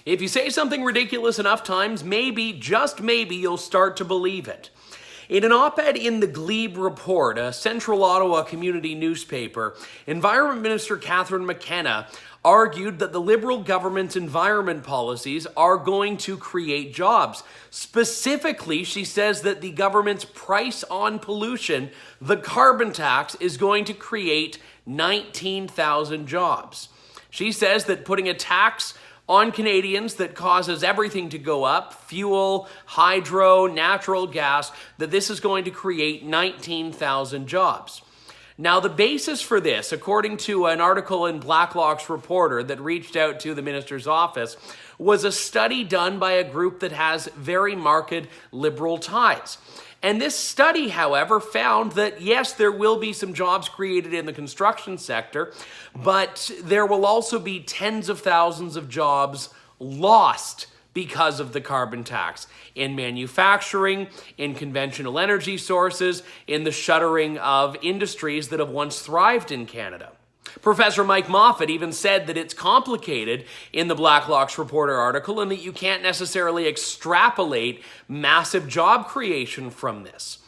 If you say something ridiculous enough times, maybe, just maybe, you'll start to believe it. In an op-ed in the Glebe Report, a central Ottawa community newspaper, Environment Minister Catherine McKenna argued that the Liberal government's environment policies are going to create jobs. Specifically, she says that the government's price on pollution, the carbon tax, is going to create 19,000 jobs. She says that putting a tax on Canadians that causes everything to go up, fuel, hydro, natural gas, that this is going to create 19,000 jobs. Now, the basis for this, according to an article in Blacklock's Reporter that reached out to the minister's office, was a study done by a group that has very marked Liberal ties. And this study, however, found that, yes, there will be some jobs created in the construction sector, but there will also be tens of thousands of jobs lost because of the carbon tax in manufacturing, in conventional energy sources, in the shuttering of industries that have once thrived in Canada. Professor Mike Moffat even said that it's complicated in the Blacklock's Reporter article and that you can't necessarily extrapolate massive job creation from this.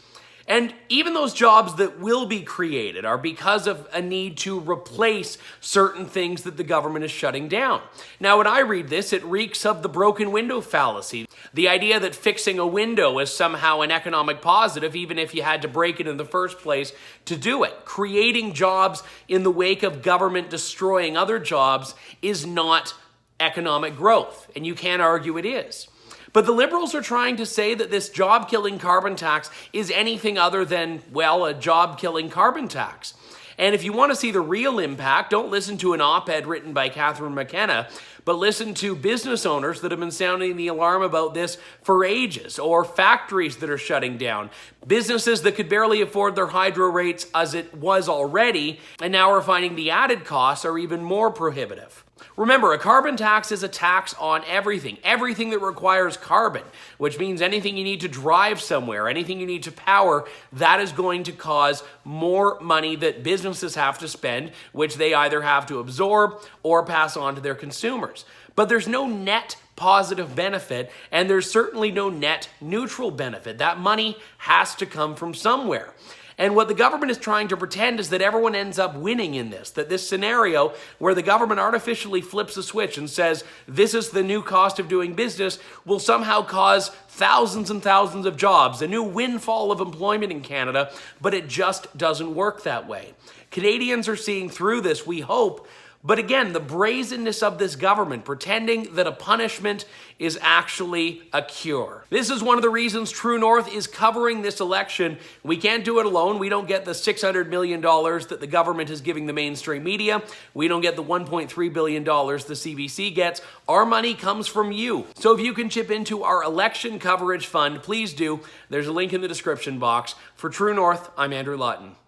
And even those jobs that will be created are because of a need to replace certain things that the government is shutting down. Now, when I read this, it reeks of the broken window fallacy. The idea that fixing a window is somehow an economic positive, even if you had to break it in the first place to do it. Creating jobs in the wake of government destroying other jobs is not economic growth, and you can't argue it is. But the Liberals are trying to say that this job-killing carbon tax is anything other than, well, a job-killing carbon tax. And if you want to see the real impact, don't listen to an op-ed written by Catherine McKenna, but listen to business owners that have been sounding the alarm about this for ages, or factories that are shutting down, businesses that could barely afford their hydro rates as it was already, and now are finding the added costs are even more prohibitive. Remember, a carbon tax is a tax on everything that requires carbon, which means anything you need to drive somewhere, anything you need to power, that is going to cause more money that businesses have to spend, which they either have to absorb or pass on to their consumers. But there's no net positive benefit, and there's certainly no net neutral benefit. That money has to come from somewhere. And what the government is trying to pretend is that everyone ends up winning in this, that this scenario where the government artificially flips a switch and says, this is the new cost of doing business, will somehow cause thousands and thousands of jobs, a new windfall of employment in Canada, but it just doesn't work that way. Canadians are seeing through this, we hope. But again, the brazenness of this government pretending that a punishment is actually a cure. This is one of the reasons True North is covering this election. We can't do it alone. We don't get the $600 million that the government is giving the mainstream media. We don't get the $1.3 billion the CBC gets. Our money comes from you. So if you can chip into our election coverage fund, please do. There's a link in the description box. For True North, I'm Andrew Lawton.